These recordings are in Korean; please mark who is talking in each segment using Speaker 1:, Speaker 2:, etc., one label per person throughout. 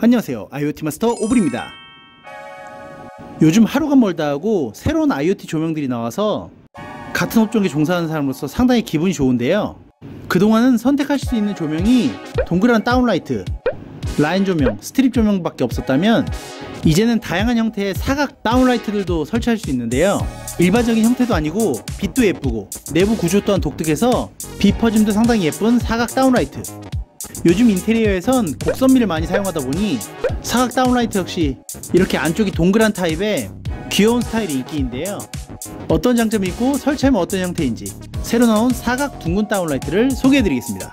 Speaker 1: 안녕하세요, IoT 마스터 오블입니다. 요즘 하루가 멀다 하고 새로운 IoT 조명들이 나와서 같은 업종에 종사하는 사람으로서 상당히 기분이 좋은데요, 그동안은 선택하실 수 있는 조명이 동그란 다운라이트, 라인 조명, 스트립 조명밖에 없었다면 이제는 다양한 형태의 사각 다운라이트들도 설치할 수 있는데요, 일반적인 형태도 아니고 빛도 예쁘고 내부 구조 또한 독특해서 빛 퍼짐도 상당히 예쁜 사각 다운라이트. 요즘 인테리어에선 곡선미를 많이 사용하다 보니 사각 다운라이트 역시 이렇게 안쪽이 동그란 타입의 귀여운 스타일이 인기인데요, 어떤 장점이 있고 설치하면 어떤 형태인지 새로 나온 사각 둥근 다운라이트를 소개해 드리겠습니다.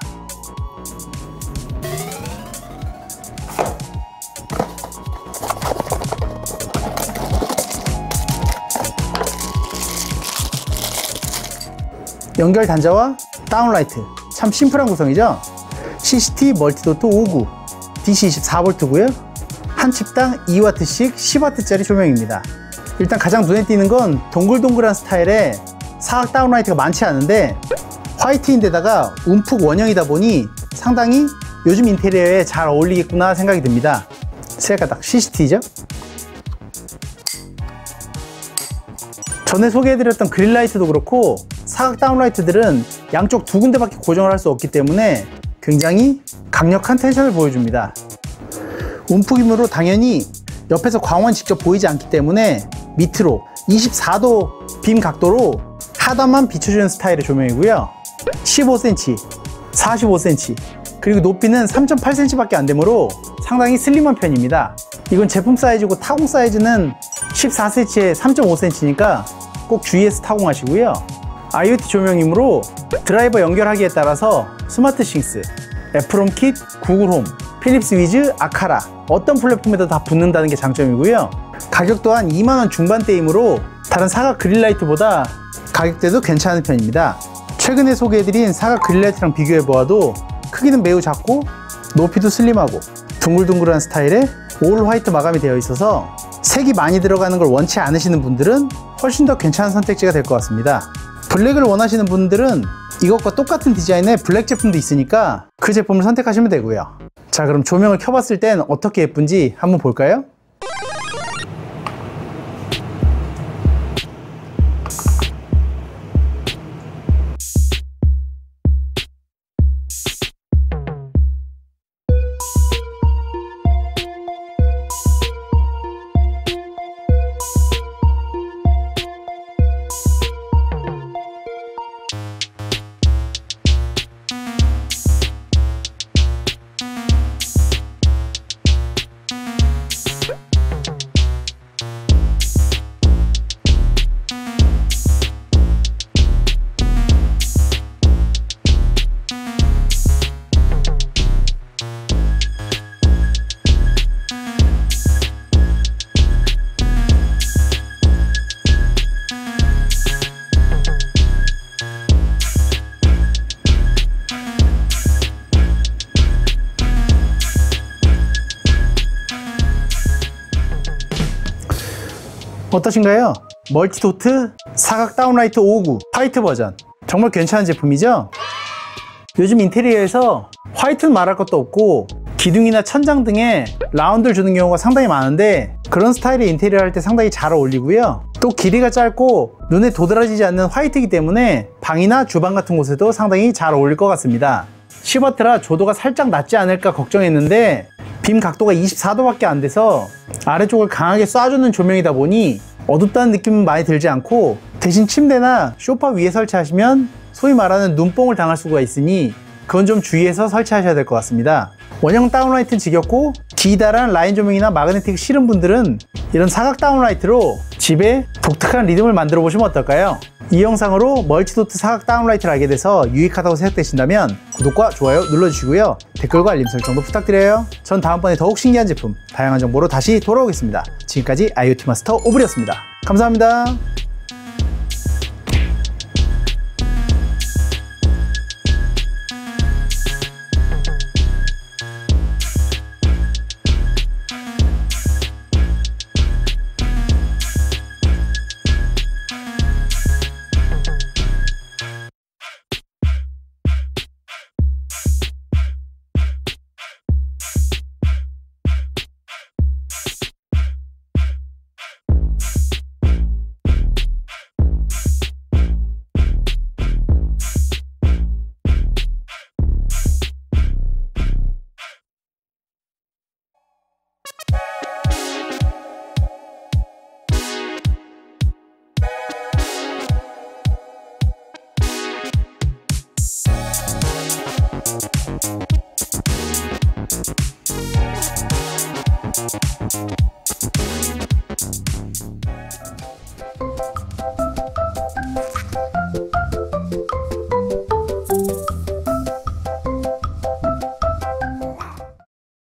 Speaker 1: 연결 단자와 다운라이트 참 심플한 구성이죠. CCT 멀티도트 59 DC 24V고요 한 칩당 2W씩 10W짜리 조명입니다. 일단 가장 눈에 띄는 건 동글동글한 스타일의 사각 다운라이트가 많지 않은데 화이트인데다가 움푹 원형이다 보니 상당히 요즘 인테리어에 잘 어울리겠구나 생각이 듭니다. 새가닥 CCT죠. 전에 소개해드렸던 그릴라이트도 그렇고 사각 다운라이트들은 양쪽 두 군데밖에 고정을 할 수 없기 때문에 굉장히 강력한 텐션을 보여줍니다. 움푹이므로 당연히 옆에서 광원 직접 보이지 않기 때문에 밑으로 24도 빔 각도로 하단만 비춰주는 스타일의 조명이고요, 15cm, 45cm, 그리고 높이는 3.8cm 밖에 안 되므로 상당히 슬림한 편입니다. 이건 제품 사이즈고 타공 사이즈는 14cm에 3.5cm니까 꼭 주의해서 타공하시고요. IoT 조명이므로 드라이버 연결하기에 따라서 스마트싱스, 애플홈 킷, 구글 홈, 필립스 위즈, 아카라 어떤 플랫폼에도 다 붙는다는 게 장점이고요. 가격 또한 2만원 중반대이므로 다른 사각 그릴라이트보다 가격대도 괜찮은 편입니다. 최근에 소개해드린 사각 그릴라이트랑 비교해보아도 크기는 매우 작고 높이도 슬림하고 둥글둥글한 스타일의 올 화이트 마감이 되어 있어서 색이 많이 들어가는 걸 원치 않으시는 분들은 훨씬 더 괜찮은 선택지가 될 것 같습니다. 블랙을 원하시는 분들은 이것과 똑같은 디자인의 블랙 제품도 있으니까 그 제품을 선택하시면 되고요. 자, 그럼 조명을 켜봤을 땐 어떻게 예쁜지 한번 볼까요? 어떠신가요? 멀티도트 사각 다운라이트 59 화이트 버전 정말 괜찮은 제품이죠? 요즘 인테리어에서 화이트는 말할 것도 없고 기둥이나 천장 등에 라운드를 주는 경우가 상당히 많은데 그런 스타일의 인테리어 할 때 상당히 잘 어울리고요, 또 길이가 짧고 눈에 도드라지지 않는 화이트이기 때문에 방이나 주방 같은 곳에도 상당히 잘 어울릴 것 같습니다. 10W라 조도가 살짝 낮지 않을까 걱정했는데 빔 각도가 24도밖에 안 돼서 아래쪽을 강하게 쏴주는 조명이다 보니 어둡다는 느낌은 많이 들지 않고 대신 침대나 소파 위에 설치하시면 소위 말하는 눈뽕을 당할 수가 있으니 그건 좀 주의해서 설치하셔야 될 것 같습니다. 원형 다운라이트는 지겹고 기다란 라인 조명이나 마그네틱 싫은 분들은 이런 사각 다운라이트로 집에 독특한 리듬을 만들어 보시면 어떨까요? 이 영상으로 멀티도트 사각 다운라이트를 알게 돼서 유익하다고 생각되신다면 구독과 좋아요 눌러주시고요, 댓글과 알림 설정도 부탁드려요. 전 다음번에 더욱 신기한 제품, 다양한 정보로 다시 돌아오겠습니다. 지금까지 IoT 마스터 오블이었습니다. 감사합니다.